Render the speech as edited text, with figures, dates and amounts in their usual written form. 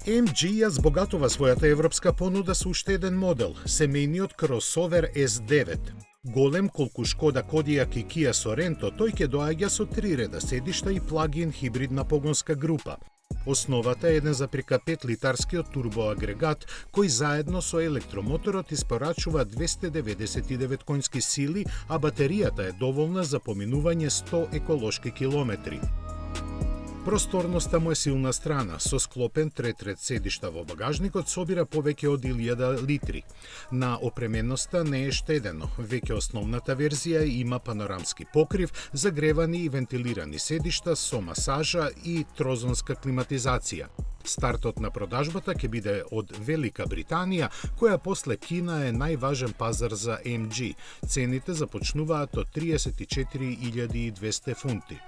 MG ја збогатува својата европска понуда со уште еден модел, семејниот кросовер S9. Голем колку Шкода Кодиак и Кија Соренто, тој ќе доаѓа со 3 реда седишта и плагин хибридна погонска група. Основата е 1,5 литарскиот турбоагрегат, кој заедно со електромоторот испорачува 299 конски сили, а батеријата е доволна за поминување 100 еколошки километри. Просторноста му е силна страна, со склопен трет ред седишта во багажникот собира повеќе од 1000 литри. На опременоста не е штедено, веќе основната верзија има панорамски покрив, загревани и вентилирани седишта со масажа и трозонска климатизација. Стартот на продажбата ќе биде од Велика Британија, која после Кина е најважен пазар за MG. Цените започнуваат од 34.200 фунти.